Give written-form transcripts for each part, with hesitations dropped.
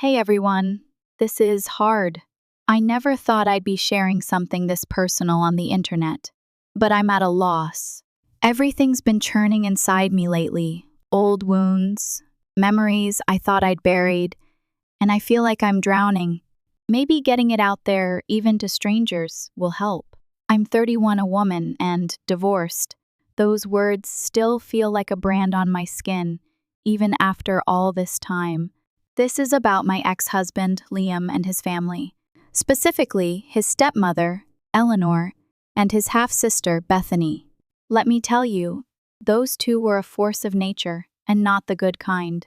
Hey everyone, this is hard. I never thought I'd be sharing something this personal on the internet, but I'm at a loss. Everything's been churning inside me lately, old wounds, memories I thought I'd buried, and I feel like I'm drowning. Maybe getting it out there, even to strangers, will help. I'm 31, a woman, and divorced. Those words still feel like a brand on my skin, even after all this time. This is about my ex-husband, Liam, and his family. Specifically, his stepmother, Eleanor, and his half-sister, Bethany. Let me tell you, those two were a force of nature, and not the good kind.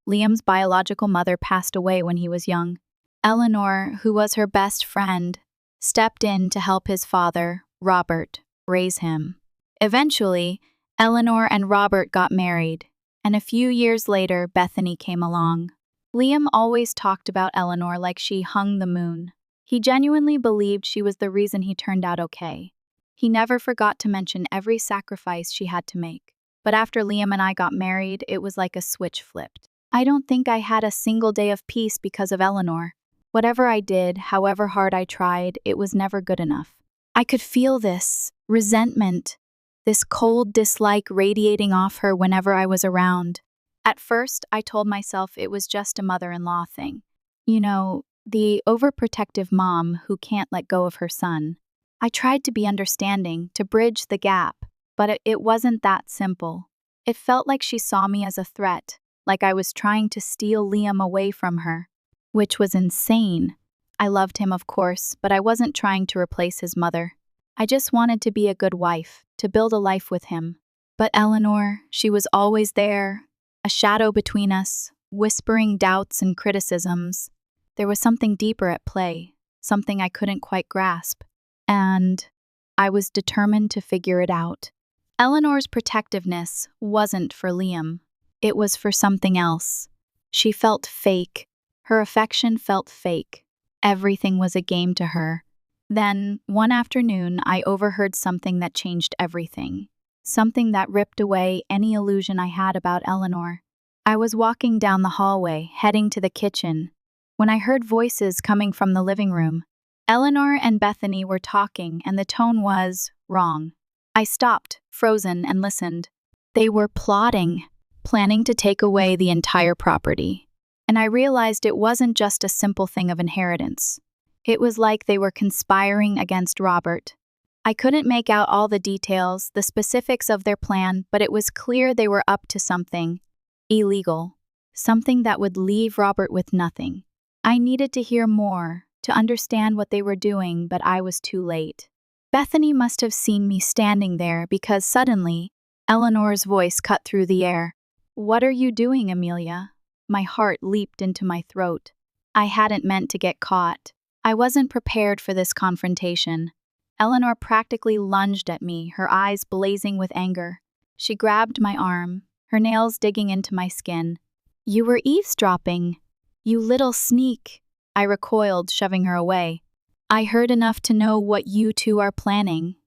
Liam's biological mother passed away when he was young. Eleanor, who was her best friend, stepped in to help his father, Robert, raise him. Eventually, Eleanor and Robert got married, and a few years later, Bethany came along. Liam always talked about Eleanor like she hung the moon. He genuinely believed she was the reason he turned out okay. He never forgot to mention every sacrifice she had to make. But after Liam and I got married, it was like a switch flipped. I don't think I had a single day of peace because of Eleanor. Whatever I did, however hard I tried, it was never good enough. I could feel this resentment, this cold dislike radiating off her whenever I was around. At first, I told myself it was just a mother-in-law thing. You know, the overprotective mom who can't let go of her son. I tried to be understanding, to bridge the gap, but it wasn't that simple. It felt like she saw me as a threat, like I was trying to steal Liam away from her, which was insane. I loved him, of course, but I wasn't trying to replace his mother. I just wanted to be a good wife, to build a life with him. But Eleanor, she was always there, a shadow between us, whispering doubts and criticisms. There was something deeper at play, something I couldn't quite grasp, and I was determined to figure it out. Eleanor's protectiveness wasn't for Liam. It was for something else. She felt fake. Her affection felt fake. Everything was a game to her. Then, one afternoon, I overheard something that changed everything. Something that ripped away any illusion I had about Eleanor. I was walking down the hallway, heading to the kitchen, when I heard voices coming from the living room. Eleanor and Bethany were talking, and the tone was wrong. I stopped, frozen, and listened. They were plotting, planning to take away the entire property. And I realized it wasn't just a simple thing of inheritance. It was like they were conspiring against Robert. I couldn't make out all the details, the specifics of their plan, but it was clear they were up to something illegal, something that would leave Robert with nothing. I needed to hear more, to understand what they were doing, but I was too late. Bethany must have seen me standing there because suddenly, Eleanor's voice cut through the air. "What are you doing, Amelia?" My heart leaped into my throat. I hadn't meant to get caught. I wasn't prepared for this confrontation. Eleanor practically lunged at me, her eyes blazing with anger. She grabbed my arm, her nails digging into my skin. "You were eavesdropping. You little sneak." I recoiled, shoving her away. "I heard enough to know what you two are planning,"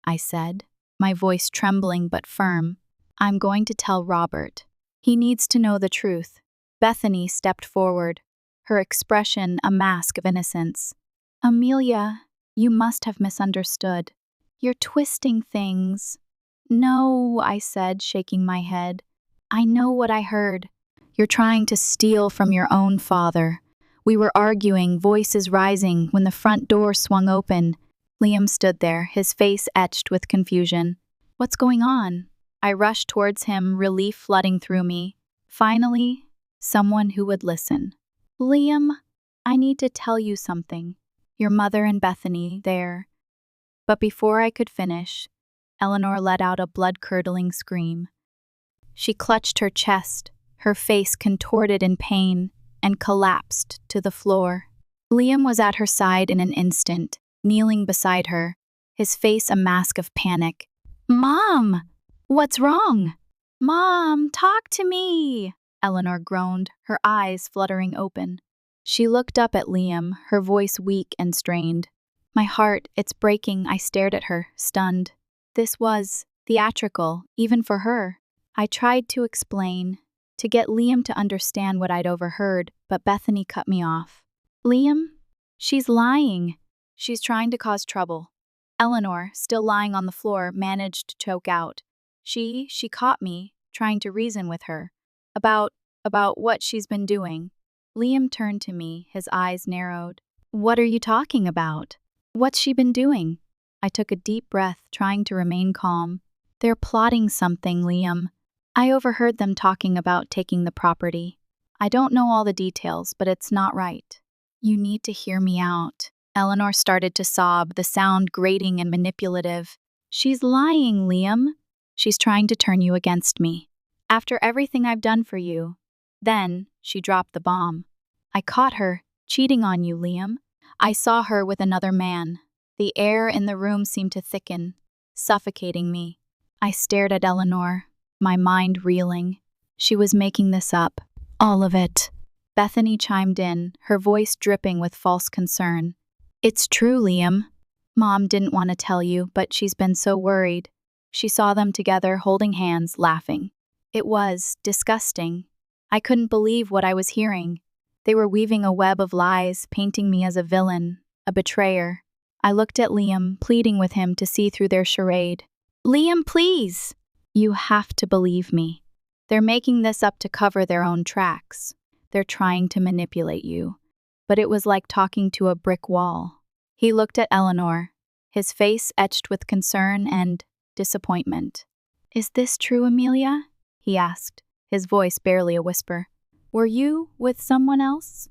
I said, my voice trembling but firm. "I'm going to tell Robert. He needs to know the truth." Bethany stepped forward, her expression a mask of innocence. "Amelia, you must have misunderstood. You're twisting things." "No," I said, shaking my head. "I know what I heard. You're trying to steal from your own father." We were arguing, voices rising, when the front door swung open. Liam stood there, his face etched with confusion. "What's going on?" I rushed towards him, relief flooding through me. Finally, someone who would listen. "Liam, I need to tell you something. Your mother and Bethany, they're—" But before I could finish, Eleanor let out a blood-curdling scream. She clutched her chest, her face contorted in pain, and collapsed to the floor. Liam was at her side in an instant, kneeling beside her, his face a mask of panic. "Mom! What's wrong?" "Mom, talk to me!" Eleanor groaned, her eyes fluttering open. She looked up at Liam, her voice weak and strained. My heart, it's breaking. I stared at her, stunned. This was theatrical, even for her. I tried to explain. to get Liam to understand what I'd overheard, but Bethany cut me off. Liam? She's lying. She's trying to cause trouble. Eleanor, still lying on the floor, managed to choke out. She caught me, trying to reason with her. About what she's been doing. Liam turned to me, his eyes narrowed. What are you talking about? What's she been doing? I took a deep breath, trying to remain calm. They're plotting something, Liam. I overheard them talking about taking the property. I don't know all the details, but it's not right. You need to hear me out. Eleanor started to sob, the sound grating and manipulative. She's lying, Liam. She's trying to turn you against me. After everything I've done for you. Then, she dropped the bomb. I caught her, cheating on you, Liam. I saw her with another man. The air in the room seemed to thicken, suffocating me. I stared at Eleanor, my mind reeling. She was making this up. All of it. Bethany chimed in, her voice dripping with false concern. It's true, Liam. Mom didn't want to tell you, but she's been so worried. She saw them together, holding hands, laughing. It was disgusting. I couldn't believe what I was hearing. They were weaving a web of lies, painting me as a villain, a betrayer. I looked at Liam, pleading with him to see through their charade. Liam, please! You have to believe me. They're making this up to cover their own tracks. They're trying to manipulate you. But it was like talking to a brick wall. He looked at Eleanor, his face etched with concern and disappointment. Is this true, Amelia? He asked, his voice barely a whisper. Were you with someone else?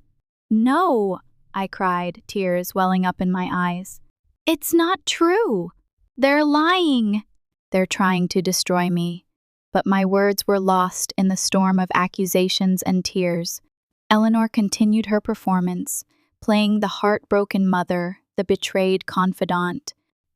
No, I cried, tears welling up in my eyes. It's not true. They're lying. They're trying to destroy me. But my words were lost in the storm of accusations and tears. Eleanor continued her performance, playing the heartbroken mother, the betrayed confidant.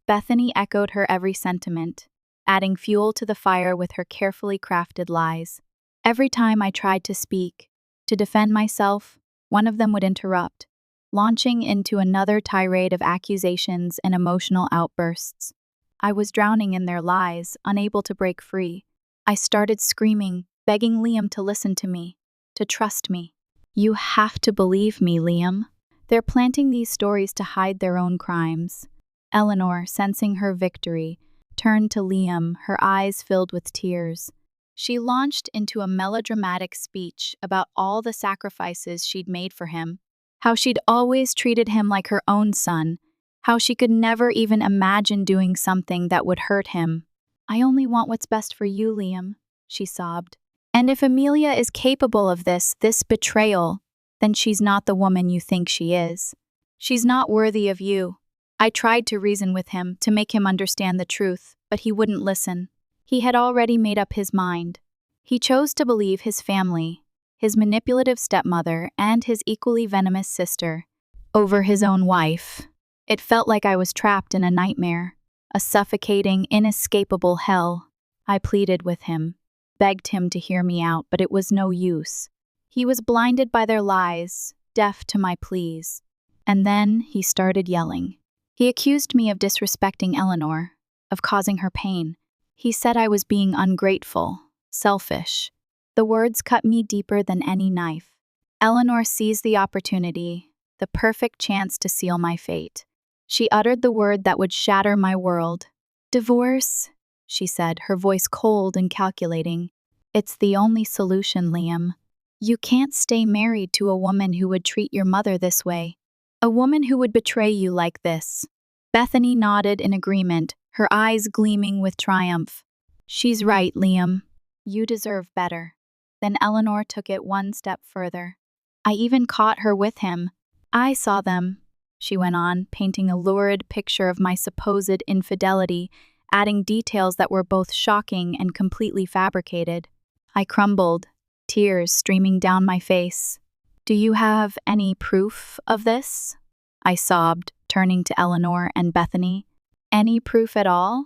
Bethany echoed her every sentiment, adding fuel to the fire with her carefully crafted lies. Every time I tried to speak, to defend myself, one of them would interrupt, launching into another tirade of accusations and emotional outbursts. I was drowning in their lies, unable to break free. I started screaming, begging Liam to listen to me, to trust me. You have to believe me, Liam. They're planting these stories to hide their own crimes. Eleanor, sensing her victory, turned to Liam, her eyes filled with tears. She launched into a melodramatic speech about all the sacrifices she'd made for him, how she'd always treated him like her own son, how she could never even imagine doing something that would hurt him. I only want what's best for you, Liam, she sobbed. And if Amelia is capable of this betrayal, then she's not the woman you think she is. She's not worthy of you. I tried to reason with him, to make him understand the truth, but he wouldn't listen. He had already made up his mind. He chose to believe his family, his manipulative stepmother, and his equally venomous sister, over his own wife. It felt like I was trapped in a nightmare, a suffocating, inescapable hell. I pleaded with him, begged him to hear me out, but it was no use. He was blinded by their lies, deaf to my pleas. And then he started yelling. He accused me of disrespecting Eleanor, of causing her pain. He said I was being ungrateful, selfish. The words cut me deeper than any knife. Eleanor seized the opportunity, the perfect chance to seal my fate. She uttered the word that would shatter my world. Divorce, she said, her voice cold and calculating. It's the only solution, Liam. You can't stay married to a woman who would treat your mother this way. A woman who would betray you like this. Bethany nodded in agreement, her eyes gleaming with triumph. She's right, Liam. You deserve better. Then Eleanor took it one step further. I even caught her with him. I saw them, she went on, painting a lurid picture of my supposed infidelity, adding details that were both shocking and completely fabricated. I crumbled, tears streaming down my face. Do you have any proof of this? I sobbed, turning to Eleanor and Bethany. Any proof at all?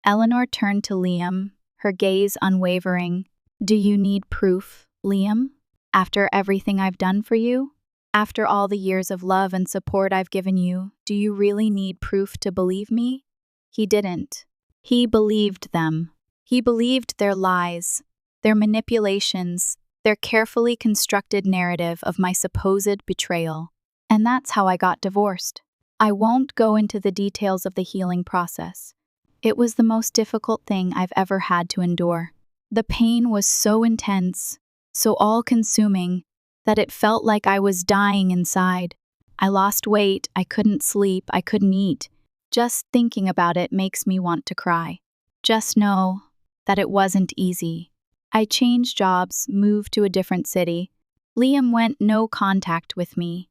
Eleanor turned to Liam, her gaze unwavering. Do you need proof, Liam? After everything I've done for you? After all the years of love and support I've given you, do you really need proof to believe me? He didn't. He believed them. He believed their lies, their manipulations, their carefully constructed narrative of my supposed betrayal. And that's how I got divorced. I won't go into the details of the healing process. It was the most difficult thing I've ever had to endure. The pain was so intense, so all-consuming, that it felt like I was dying inside. I lost weight, I couldn't sleep, I couldn't eat. Just thinking about it makes me want to cry. Just know that it wasn't easy. I changed jobs, moved to a different city. Liam went no contact with me.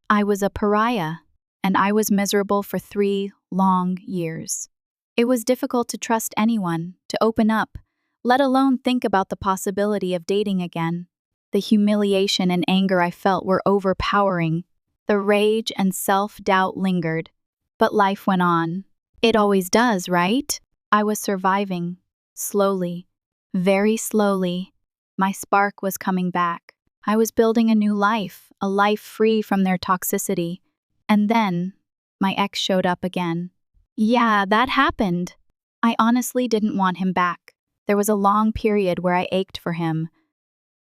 I was a pariah, and I was miserable for 3 long years. It was difficult to trust anyone, to open up, let alone think about the possibility of dating again. The humiliation and anger I felt were overpowering. The rage and self-doubt lingered. But life went on. It always does, right? I was surviving. Slowly. Very slowly. My spark was coming back. I was building a new life, a life free from their toxicity. And then, my ex showed up again. Yeah, that happened. I honestly didn't want him back. There was a long period where I ached for him,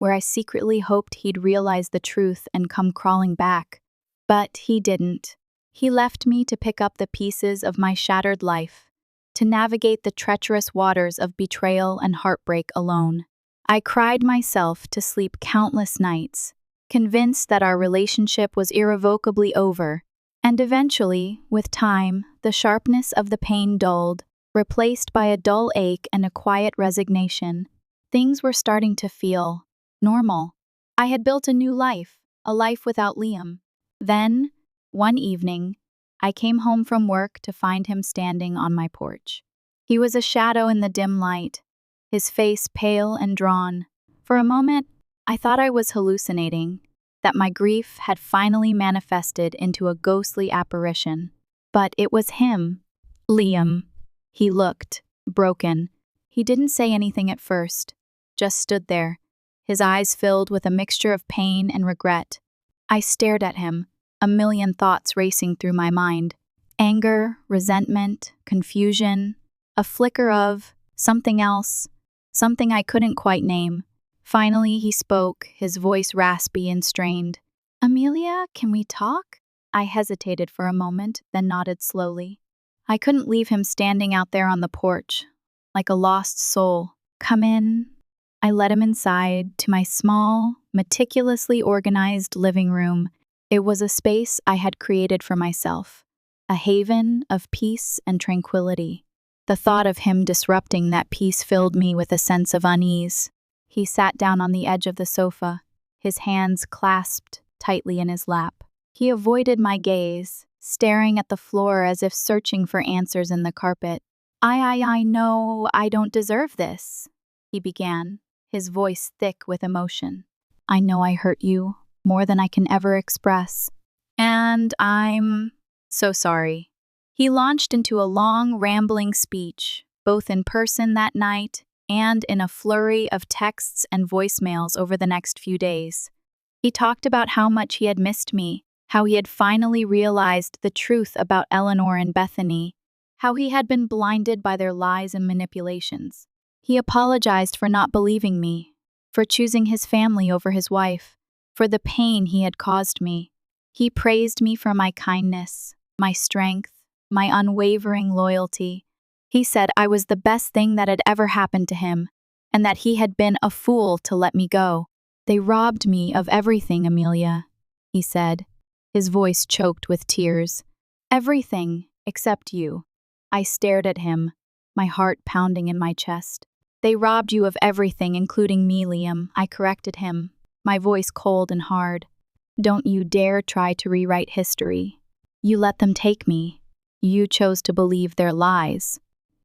where I secretly hoped he'd realize the truth and come crawling back. But he didn't. He left me to pick up the pieces of my shattered life, to navigate the treacherous waters of betrayal and heartbreak alone. I cried myself to sleep countless nights, convinced that our relationship was irrevocably over. And eventually, with time, the sharpness of the pain dulled, replaced by a dull ache and a quiet resignation. Things were starting to feel normal. I had built a new life, a life without Liam. Then, one evening, I came home from work to find him standing on my porch. He was a shadow in the dim light, his face pale and drawn. For a moment, I thought I was hallucinating, that my grief had finally manifested into a ghostly apparition. But it was him, Liam. He looked broken. He didn't say anything at first, just stood there, his eyes filled with a mixture of pain and regret. I stared at him, a million thoughts racing through my mind. Anger, resentment, confusion, a flicker of something else, something I couldn't quite name. Finally, he spoke, his voice raspy and strained. Amelia, can we talk? I hesitated for a moment, then nodded slowly. I couldn't leave him standing out there on the porch, like a lost soul. Come in. I led him inside to my small, meticulously organized living room. It was a space I had created for myself, a haven of peace and tranquility. The thought of him disrupting that peace filled me with a sense of unease. He sat down on the edge of the sofa, his hands clasped tightly in his lap. He avoided my gaze, staring at the floor as if searching for answers in the carpet. I know I don't deserve this, he began, his voice thick with emotion. I know I hurt you more than I can ever express, and I'm so sorry. He launched into a long, rambling speech, both in person that night and in a flurry of texts and voicemails over the next few days. He talked about how much he had missed me, how he had finally realized the truth about Eleanor and Bethany, how he had been blinded by their lies and manipulations. He apologized for not believing me, for choosing his family over his wife, for the pain he had caused me. He praised me for my kindness, my strength, my unwavering loyalty. He said I was the best thing that had ever happened to him, and that he had been a fool to let me go. They robbed me of everything, Amelia, he said, his voice choked with tears. Everything except you. I stared at him, my heart pounding in my chest. They robbed you of everything, including me, Liam, I corrected him, my voice cold and hard. Don't you dare try to rewrite history. You let them take me. You chose to believe their lies.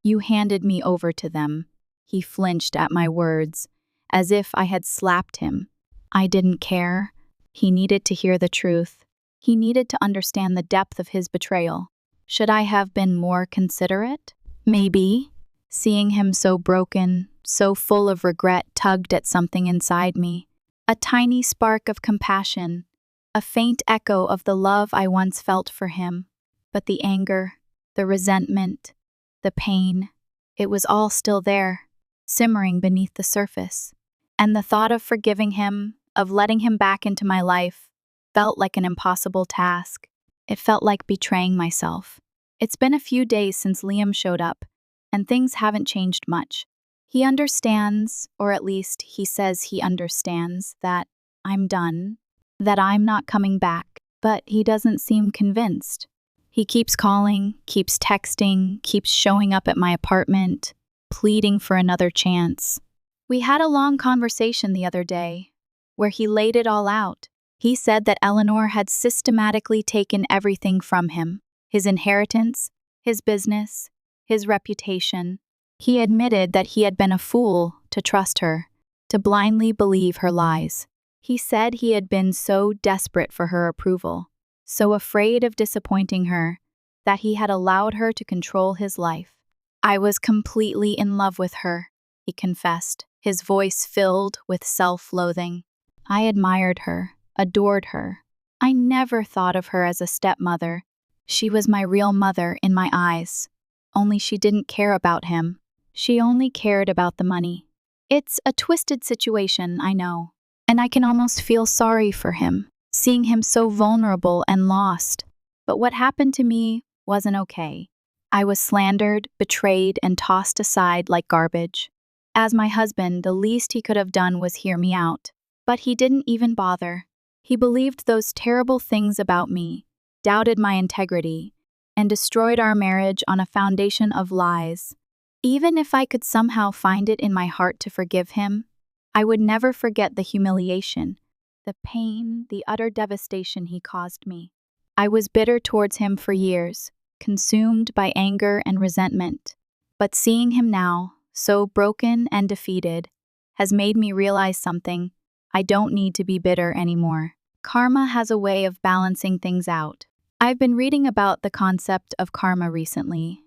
You handed me over to them. He flinched at my words, as if I had slapped him. I didn't care. He needed to hear the truth. He needed to understand the depth of his betrayal. Should I have been more considerate? Maybe. Seeing him so broken, so full of regret, tugged at something inside me. A tiny spark of compassion, a faint echo of the love I once felt for him. But the anger, the resentment, the pain, it was all still there, simmering beneath the surface. And the thought of forgiving him, of letting him back into my life, felt like an impossible task. It felt like betraying myself. It's been a few days since Liam showed up, and things haven't changed much. He understands, or at least he says he understands, that I'm done, that I'm not coming back, but he doesn't seem convinced. He keeps calling, keeps texting, keeps showing up at my apartment, pleading for another chance. We had a long conversation the other day, where he laid it all out. He said that Eleanor had systematically taken everything from him, his inheritance, his business, his reputation. He admitted that he had been a fool to trust her, to blindly believe her lies. He said he had been so desperate for her approval, so afraid of disappointing her, that he had allowed her to control his life. I was completely in love with her, he confessed, his voice filled with self-loathing. I admired her, adored her. I never thought of her as a stepmother. She was my real mother in my eyes. Only she didn't care about him. She only cared about the money. It's a twisted situation, I know, and I can almost feel sorry for him, seeing him so vulnerable and lost. But what happened to me wasn't okay. I was slandered, betrayed, and tossed aside like garbage. As my husband, the least he could have done was hear me out. But he didn't even bother. He believed those terrible things about me, doubted my integrity, and destroyed our marriage on a foundation of lies. Even if I could somehow find it in my heart to forgive him, I would never forget the humiliation, the pain, the utter devastation he caused me. I was bitter towards him for years, consumed by anger and resentment. But seeing him now, so broken and defeated, has made me realize something. I don't need to be bitter anymore. Karma has a way of balancing things out. I've been reading about the concept of karma recently,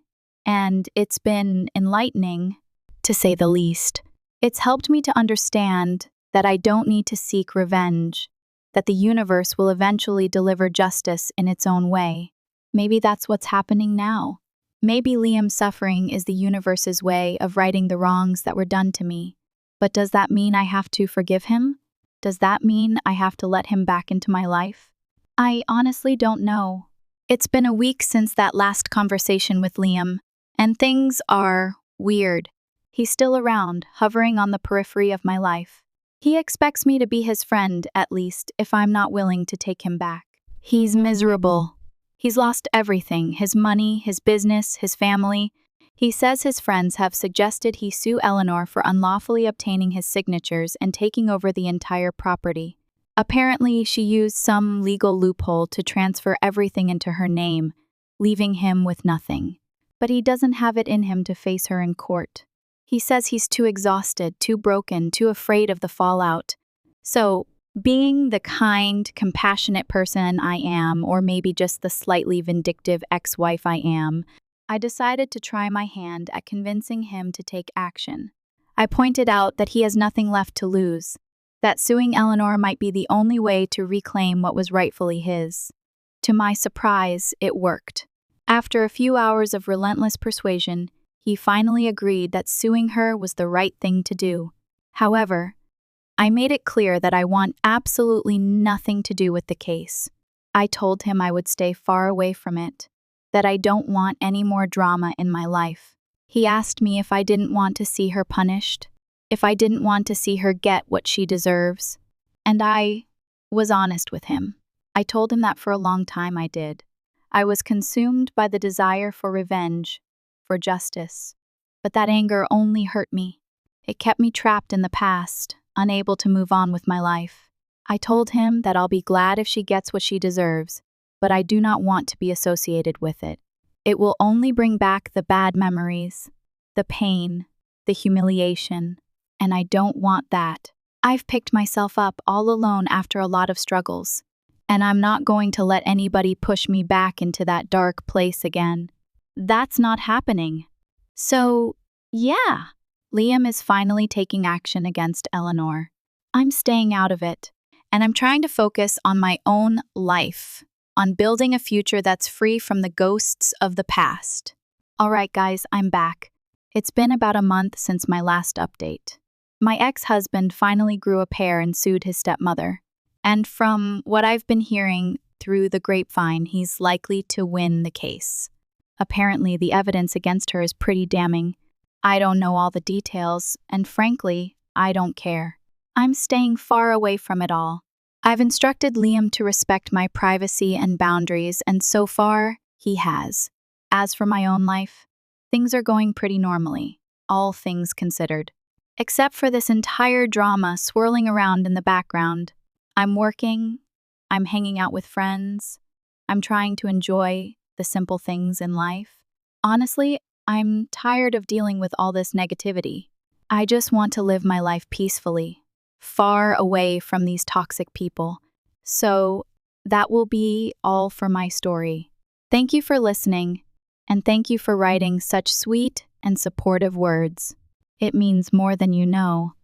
and it's been enlightening, to say the least. It's helped me to understand that I don't need to seek revenge, that the universe will eventually deliver justice in its own way. Maybe that's what's happening now. Maybe Liam's suffering is the universe's way of righting the wrongs that were done to me. But does that mean I have to forgive him? Does that mean I have to let him back into my life? I honestly don't know. It's been a week since that last conversation with Liam, and things are weird. He's still around, hovering on the periphery of my life. He expects me to be his friend, at least, if I'm not willing to take him back. He's miserable. He's lost everything, his money, his business, his family. He says his friends have suggested he sue Eleanor for unlawfully obtaining his signatures and taking over the entire property. Apparently, she used some legal loophole to transfer everything into her name, leaving him with nothing. But he doesn't have it in him to face her in court. He says he's too exhausted, too broken, too afraid of the fallout. So, being the kind, compassionate person I am, or maybe just the slightly vindictive ex-wife I am, I decided to try my hand at convincing him to take action. I pointed out that he has nothing left to lose, that suing Eleanor might be the only way to reclaim what was rightfully his. To my surprise, it worked. After a few hours of relentless persuasion, he finally agreed that suing her was the right thing to do. However, I made it clear that I want absolutely nothing to do with the case. I told him I would stay far away from it, that I don't want any more drama in my life. He asked me if I didn't want to see her punished, if I didn't want to see her get what she deserves. And I was honest with him. I told him that for a long time I did. I was consumed by the desire for revenge, for justice. But that anger only hurt me. It kept me trapped in the past, unable to move on with my life. I told him that I'll be glad if she gets what she deserves, but I do not want to be associated with it. It will only bring back the bad memories, the pain, the humiliation, and I don't want that. I've picked myself up all alone after a lot of struggles, and I'm not going to let anybody push me back into that dark place again. That's not happening. So, yeah, Liam is finally taking action against Eleanor. I'm staying out of it, and I'm trying to focus on my own life, on building a future that's free from the ghosts of the past. All right, guys, I'm back. It's been about a month since my last update. My ex-husband finally grew a pair and sued his stepmother. And from what I've been hearing through the grapevine, he's likely to win the case. Apparently, the evidence against her is pretty damning. I don't know all the details, and frankly, I don't care. I'm staying far away from it all. I've instructed Liam to respect my privacy and boundaries, and so far, he has. As for my own life, things are going pretty normally, all things considered. Except for this entire drama swirling around in the background. I'm working, I'm hanging out with friends, I'm trying to enjoy the simple things in life. Honestly, I'm tired of dealing with all this negativity. I just want to live my life peacefully, far away from these toxic people. So, that will be all for my story. Thank you for listening, and thank you for writing such sweet and supportive words. It means more than you know.